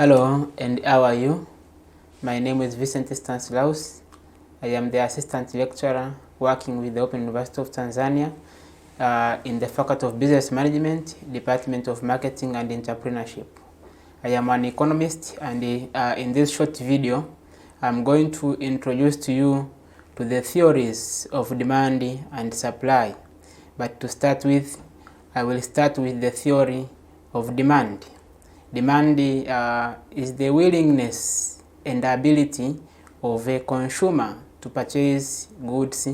Hello, and how are you? My name is Vincent Stanislaus. I am the assistant lecturer working with the Open University of Tanzania in the Faculty of Business Management, Department of Marketing and Entrepreneurship. I am an economist, and in this short video, I'm going to introduce to you to the theories of demand and supply. But to start with, I will start with the theory of demand. Demand is the willingness and ability of a consumer to purchase goods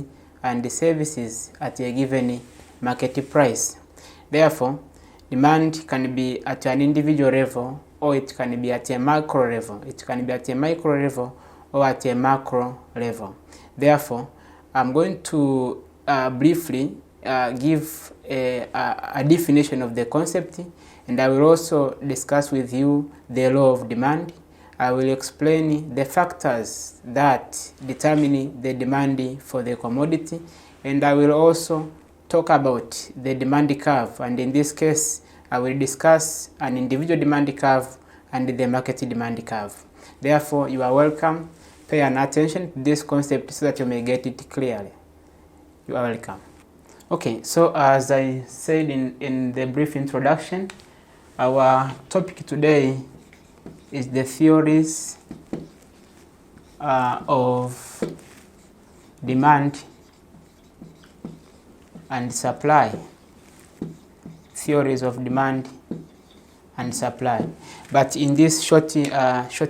and services at a given market price. Therefore, demand can be at an individual level, or it can be at a macro level. It can be at a micro level or at a macro level. Therefore, I'm going to briefly give a definition of the concept, and I will also discuss with you the law of demand. I will explain the factors that determine the demand for the commodity, and I will also talk about the demand curve, and in this case I will discuss an individual demand curve and the market demand curve. Therefore, you are welcome. Pay an attention to this concept so that you may get it clearly. You are welcome. Okay, so as I said in the brief introduction, our topic today is the theories of demand and supply. Theories of demand and supply. But in this short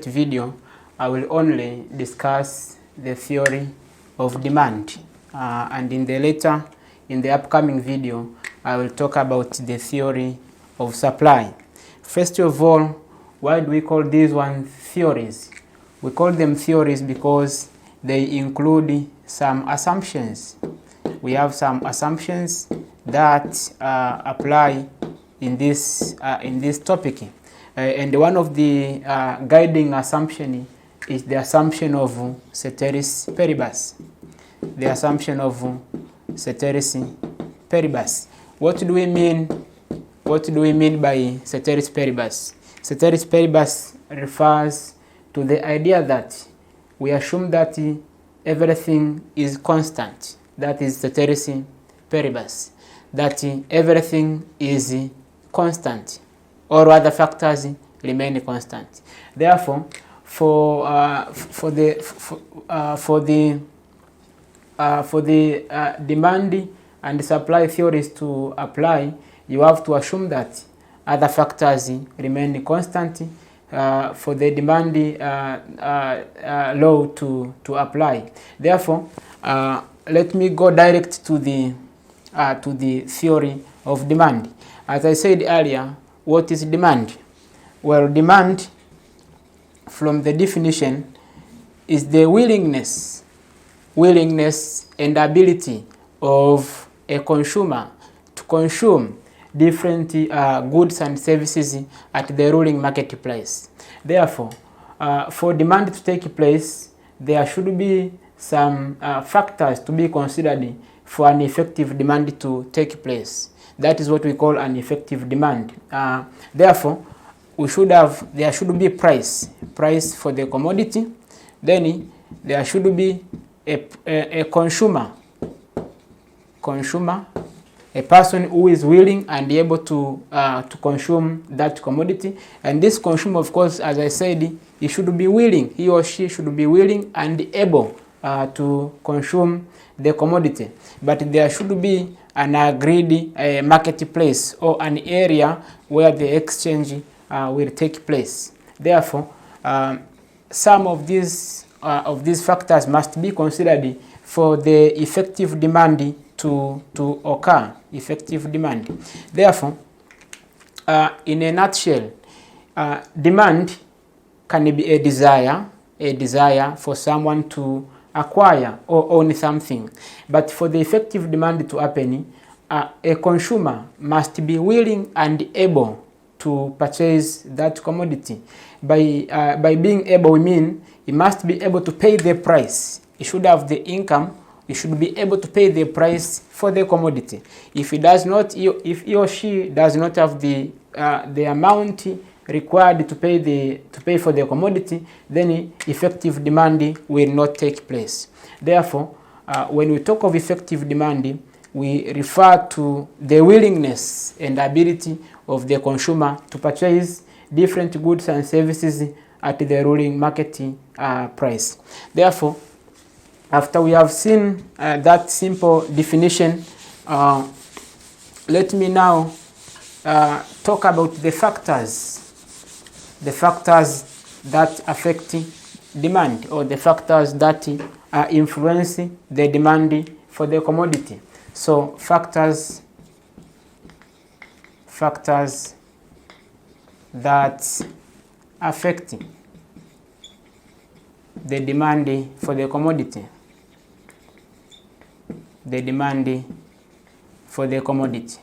video, I will only discuss the theory of demand, and in the upcoming video, I will talk about the theory of supply. First of all, why do we call these ones theories? We call them theories because they include some assumptions. We have some assumptions that apply in this topic, and one of the guiding assumption is the assumption of ceteris paribus. The assumption of ceteris paribus. What do we mean? What do we mean by ceteris paribus? Ceteris paribus refers to the idea that we assume that everything is constant. That is ceteris paribus. That everything is constant. All other factors remain constant. Therefore, for the demand and supply theories to apply, you have to assume that other factors remain constant for the demand law to apply. Therefore, let me go direct to the theory of demand. As I said earlier, what is demand? Well, demand, from the definition, is the willingness and ability of a consumer to consume different goods and services at the ruling marketplace. Therefore, for demand to take place, there should be some factors to be considered for an effective demand to take place. That is what we call an effective demand. Therefore, there should be price for the commodity. Then there should be a consumer, a person who is willing and able to consume that commodity. And this consumer, of course, as I said, he should be willing. He or she should be willing and able to consume the commodity. But there should be an agreed marketplace or an area where the exchange will take place. Therefore, some of these factors must be considered for the effective demand to occur. Effective demand. Therefore, in a nutshell, demand can be a desire for someone to acquire or own something. But for the effective demand to happen, a consumer must be willing and able to purchase that commodity. By being able, we mean he must be able to pay the price. He should have the income. He should be able to pay the price for the commodity. If he does not, if he or she does not have the amount required to pay for the commodity, then effective demand will not take place. Therefore, when we talk of effective demand, we refer to the willingness and ability of the consumer to purchase different goods and services at the ruling market price. Therefore, after we have seen that simple definition, let me now talk about the factors that affect demand, or the factors that influence the demand for the commodity. So factors that affect the demand for the commodity. The demand for the commodity.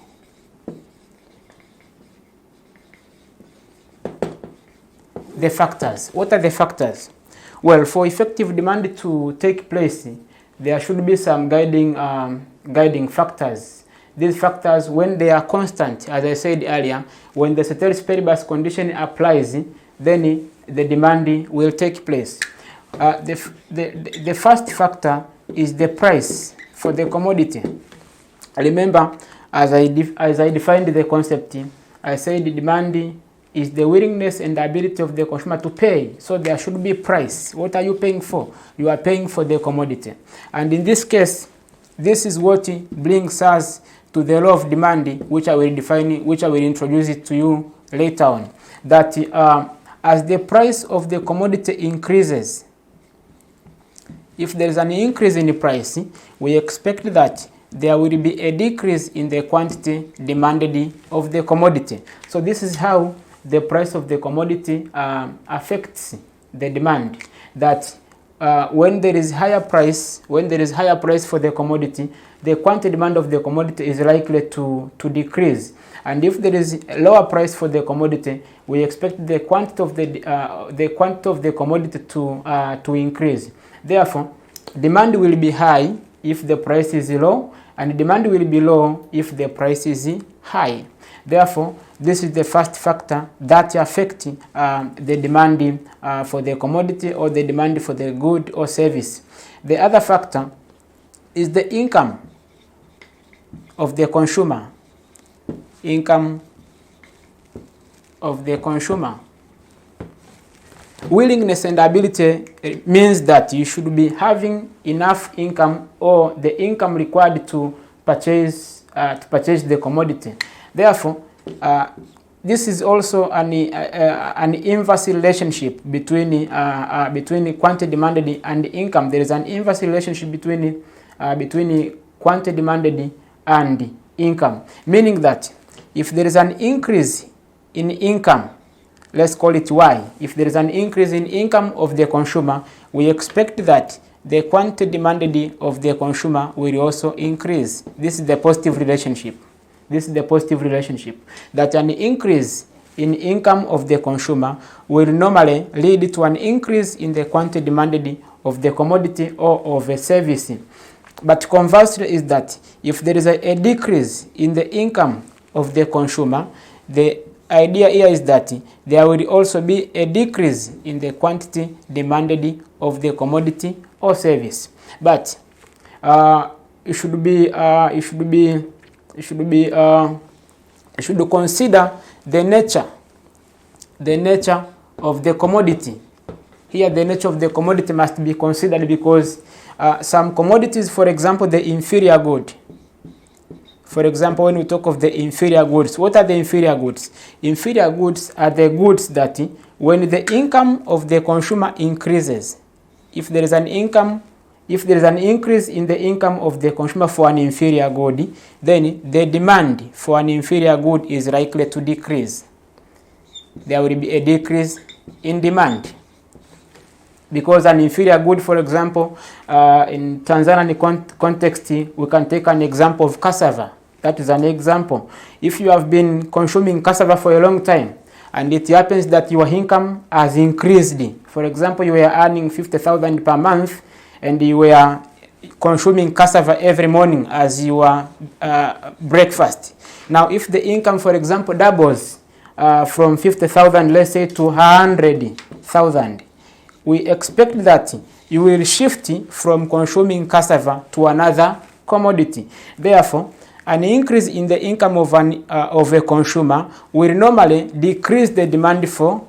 The factors. What are the factors? Well, for effective demand to take place, there should be some guiding factors. These factors, when they are constant, as I said earlier, when the ceteris paribus condition applies, then the demand will take place. The first factor is the price for the commodity. Remember, as I defined the concept, I said demand is the willingness and the ability of the consumer to pay. So there should be price. What are you paying for? You are paying for the commodity. And in this case, this is what brings us to the law of demand, which I will introduce it to you later on. That as the price of the commodity increases, if there is an increase in the price, we expect that there will be a decrease in the quantity demanded of the commodity. So this is how the price of the commodity affects the demand. That when there is higher price for the commodity, the quantity demand of the commodity is likely to decrease. And if there is a lower price for the commodity, we expect the quantity of the commodity to increase. Therefore, demand will be high if the price is low, and demand will be low if the price is high. Therefore, this is the first factor that affects the demand for the commodity, or the demand for the good or service. The other factor is the income of the consumer. Income of the consumer. Willingness and ability means that you should be having enough income, or the income required to purchase the commodity. Therefore, this is also an inverse relationship between quantity demanded and income. There is an inverse relationship between quantity demanded and income, meaning that if there is an increase in income, let's call it Y. If there is an increase in income of the consumer, we expect that the quantity demanded of the consumer will also increase. This is the positive relationship. That an increase in income of the consumer will normally lead to an increase in the quantity demanded of the commodity or of a service. But conversely is that if there is a decrease in the income of the consumer, the idea here is that there will also be a decrease in the quantity demanded of the commodity or service. But you should consider the nature of the commodity. Here, the nature of the commodity must be considered, because some commodities, for example, the inferior good. For example, when we talk of the inferior goods, what are the inferior goods? Inferior goods are the goods that when the income of the consumer increases, if there is an increase in the income of the consumer for an inferior good, then the demand for an inferior good is likely to decrease. There will be a decrease in demand. Because an inferior good, for example, in Tanzanian context, we can take an example of cassava. That is an example. If you have been consuming cassava for a long time, and it happens that your income has increased, for example, you were earning 50,000 per month, and you were consuming cassava every morning as your breakfast. Now, if the income, for example, doubles, from 50,000, let's say, to 100,000, we expect that you will shift from consuming cassava to another commodity. Therefore, an increase in the income of a consumer will normally decrease the demand for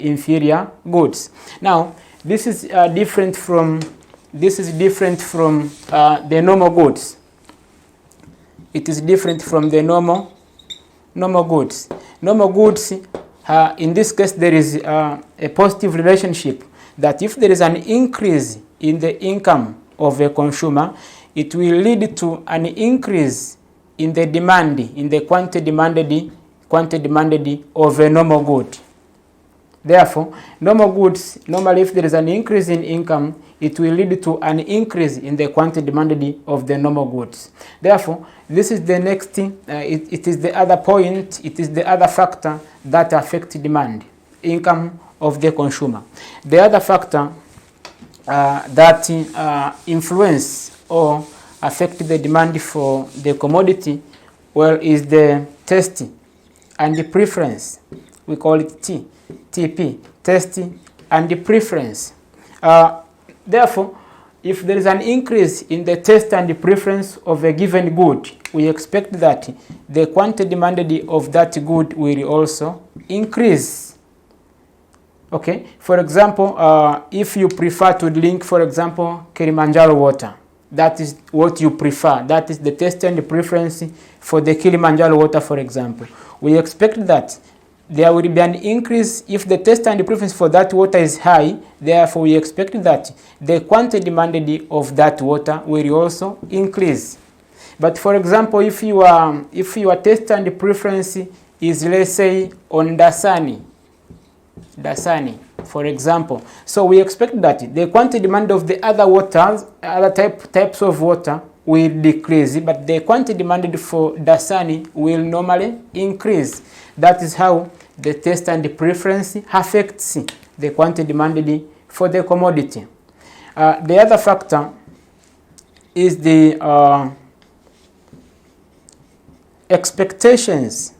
inferior goods. Now, this is different from the normal goods. It is different from the normal goods. Normal goods, in this case, there is a positive relationship that if there is an increase in the income of a consumer, it will lead to an increase in the demand, in the quantity demanded of a normal good. Therefore, normal goods, normally if there is an increase in income, it will lead to an increase in the quantity demanded of the normal goods. Therefore, this is the next thing, it is the other point, it is the other factor that affects demand, income of the consumer. The other factor that influence or affect the demand for the commodity, well, is the taste and the preference. We call it TP, taste and the preference. Therefore, if there is an increase in the taste and the preference of a given good, we expect that the quantity demanded of that good will also increase. Okay, for example, if you prefer to drink, for example, Kilimanjaro water, that is what you prefer, that is the taste and the preference for the Kilimanjaro water, for example. We expect that there will be an increase if the taste and the preference for that water is high. Therefore, we expect that the quantity demanded of that water will also increase. But for example, if your taste and the preference is, let's say, on Dasani, for example, so we expect that the quantity demand of the other waters, other types of water will decrease, but the quantity demanded for Dasani will normally increase. That is how the taste and the preference affects the quantity demanded for the commodity. The other factor is the expectations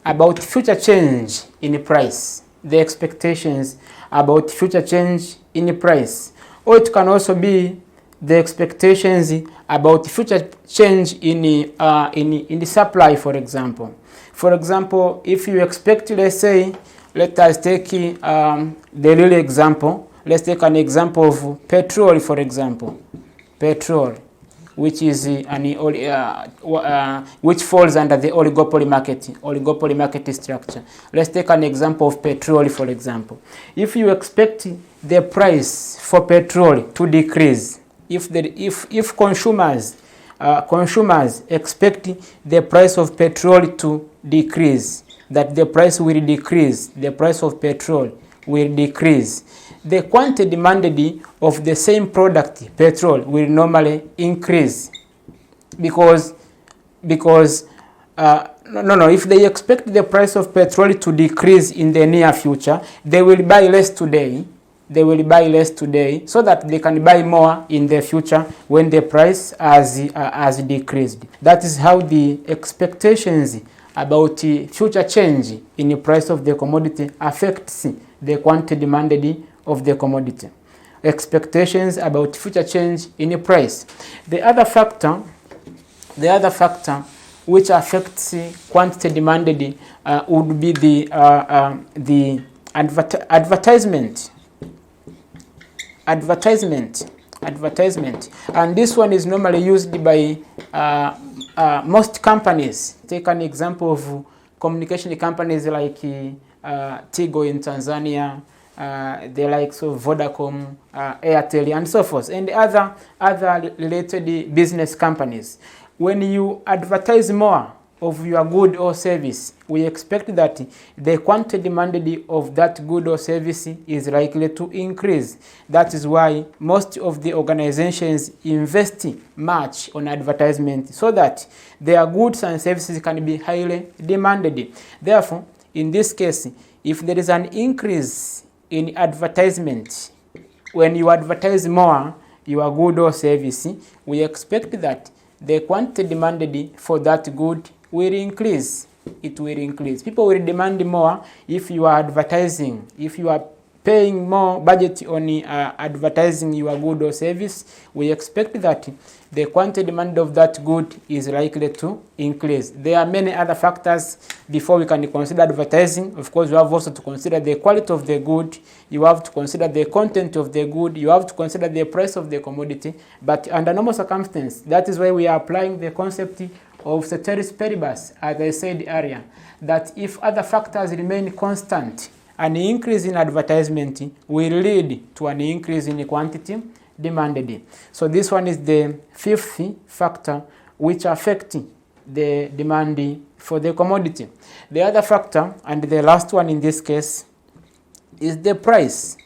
about future change in price. The expectations about future change in price, or it can also be the expectations about future change in the supply, for example. For example, if you expect, let's say, let us take the real example. Let's take an example of petrol, for example. Petrol, which is which falls under the oligopoly market structure. Let's take an example of petrol, for example. If you expect the price for petrol to decrease, if consumers expect the price of petrol to decrease, that the price will decrease, the price of petrol will decrease, the quantity demanded of the same product, petrol, will normally increase because if they expect the price of petrol to decrease in the near future, they will buy less today. So that they can buy more in the future when the price has decreased. That is how the expectations about future change in the price of the commodity affects the quantity demanded of the commodity. Expectations about future change in the price. The other factor which affects quantity demanded would be the advertisement, and this one is normally used by most companies. Take an example of communication companies like Tigo in Tanzania, the likes of Vodacom, Airtel, and so forth, and other related business companies. When you advertise more of your good or service, we expect that the quantity demanded of that good or service is likely to increase. That is why most of the organizations invest much on advertisement so that their goods and services can be highly demanded. Therefore, in this case, if there is an increase in advertisement, when you advertise more your good or service, we expect that the quantity demanded for that good will increase. It will increase. People will demand more if you are advertising. If you are paying more budget on advertising your good or service, we expect that the quantity demand of that good is likely to increase. There are many other factors before we can consider advertising. Of course, you have also to consider the quality of the good. You have to consider the content of the good. You have to consider the price of the commodity. But under normal circumstances, that is why we are applying the concept of ceteris paribus, as I said earlier, that if other factors remain constant, an increase in advertisement will lead to an increase in quantity demanded. So this one is the fifth factor which affects the demand for the commodity. The other factor, and the last one in this case, is the price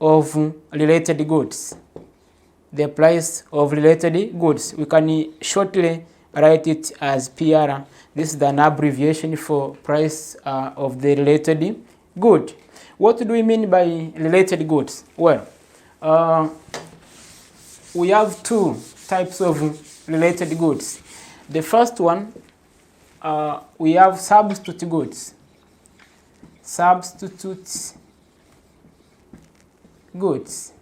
of related goods. The price of related goods. We can shortly write it as PR. This is an abbreviation for price of the related good. What do we mean by related goods? Well, we have two types of related goods. The first one, we have substitute goods. Substitute goods.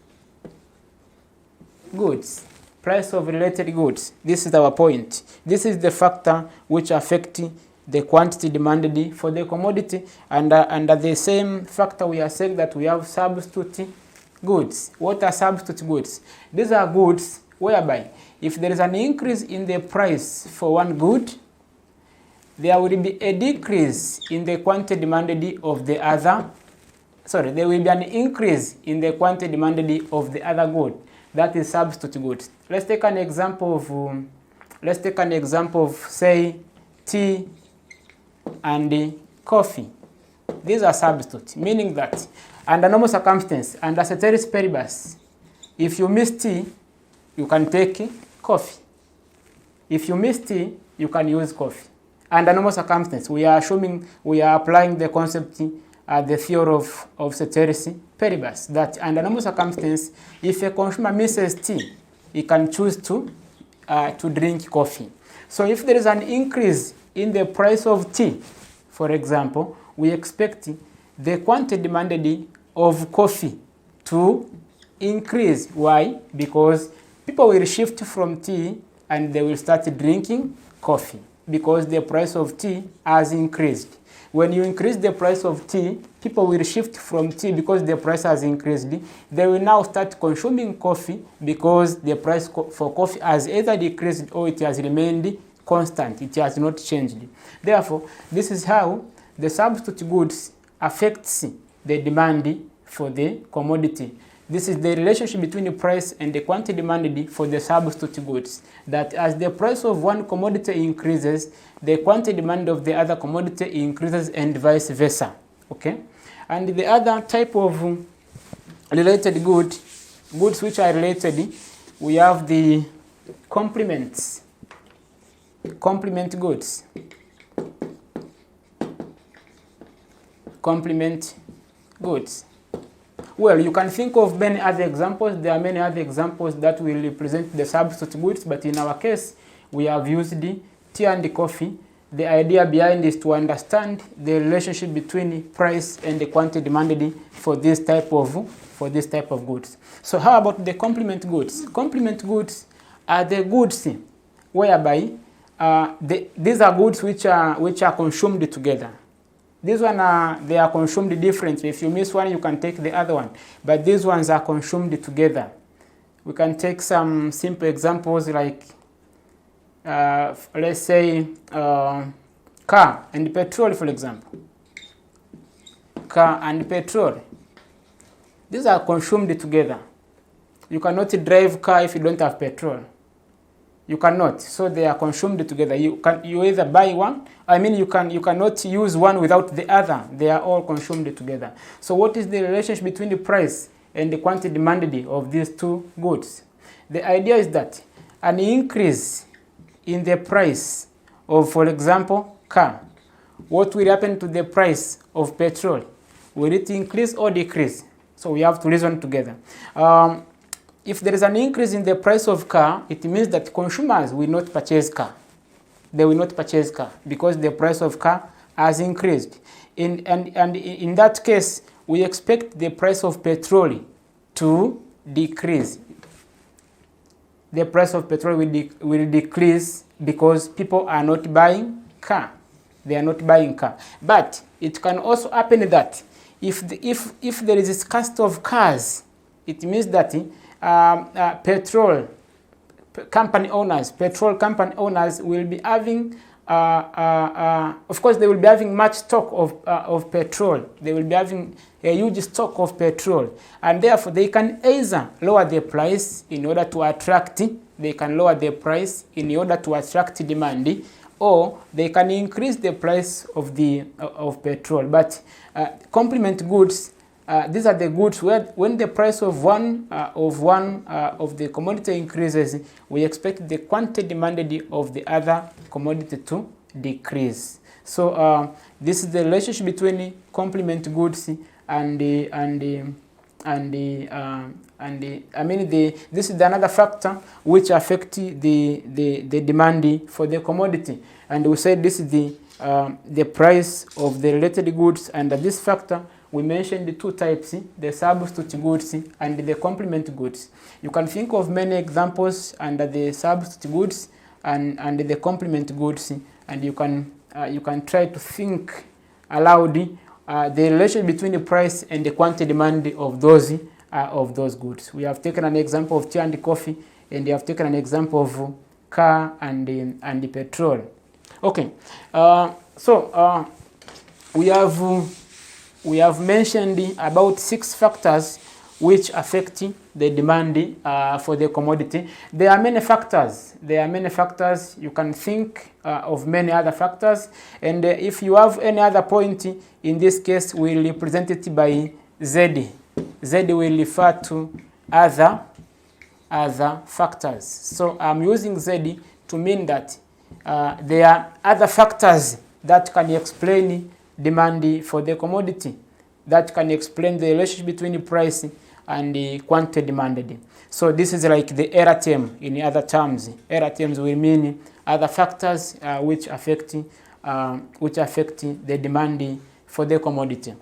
Goods. Price of related goods. This is our point. This is the factor which affects the quantity demanded for the commodity, and under the same factor we are saying that we have substitute goods. What are substitute goods? These are goods whereby if there is an increase in the price for one good, there will be a decrease in the quantity demanded of the other. There will be an increase in the quantity demanded of the other good. That is substitute goods. Let's take an example of say tea and coffee. These are substitutes, meaning that under normal circumstances, under ceteris paribus, if you miss tea, you can take coffee. If you miss tea, you can use coffee. Under normal circumstances, we are applying the concept, the theory of ceteris paribus, that under normal circumstances, if a consumer misses tea, he can choose to drink coffee. So if there is an increase in the price of tea, for example, we expect the quantity demanded of coffee to increase. Why? Because people will shift from tea and they will start drinking coffee because the price of tea has increased. When you increase the price of tea, people will shift from tea because the price has increased. They will now start consuming coffee because the price for coffee has either decreased or it has remained constant. It has not changed. Therefore, this is how the substitute goods affects the demand for the commodity. This is the relationship between the price and the quantity demanded for the substitute goods. That as the price of one commodity increases, the quantity demand of the other commodity increases and vice versa. Okay? And the other type of related goods which are related, we have the complements. Complement goods. Complement goods. Well, you can think of many other examples. There are many other examples that will represent the substitute goods, but in our case, we have used the tea and the coffee. The idea behind is to understand the relationship between price and the quantity demanded for this type of goods. So how about the complement goods? Complement goods are the goods whereby these are goods which are consumed together. These ones they are consumed differently. If you miss one, you can take the other one. But these ones are consumed together. We can take some simple examples like, let's say, car and petrol, for example. Car and petrol. These are consumed together. You cannot drive car if you don't have petrol. You cannot. So they are consumed together. You either buy one. You cannot use one without the other. They are all consumed together. So what is the relationship between the price and the quantity demanded of these two goods? The idea is that an increase in the price of, for example, car, what will happen to the price of petrol? Will it increase or decrease? So we have to reason together. if there is an increase in the price of car, it means that consumers will not purchase car. They will not purchase car because the price of car has increased. And in that case, we expect the price of petrol to decrease. The price of petrol will decrease because people are not buying car. They are not buying car. But it can also happen that if there is a scarcity of cars, it means that petrol company owners will be having, of course, they will be having much stock of petrol. They will be having a huge stock of petrol, and therefore they can either lower the price in order to attract. They can lower the price in order to attract demand, or they can increase the price of petrol. But complement goods. These are the goods where when the price of one of the commodity increases, we expect the quantity demanded of the other commodity to decrease. So this is the relationship between complement goods and this is another factor which affects the demand for the commodity. And we said this is the price of the related goods, and this factor. We mentioned the two types, the substitute goods and the complement goods. You can think of many examples under the substitute goods and the complement goods, and you can try to think aloud the relation between the price and the quantity demand of those goods. We have taken an example of tea and coffee, and we have taken an example of car and the petrol. Okay, so we have mentioned about 6 factors which affect the demand for the commodity. There are many factors. You can think of many other factors. And if you have any other point, in this case, we'll represent it by Z. Z will refer to other factors. So I'm using Z to mean that there are other factors that can explain demand for the commodity, that can explain the relationship between the price and the quantity demanded. So this is like the error term in other terms. Error terms will mean other factors which affect the demand for the commodity.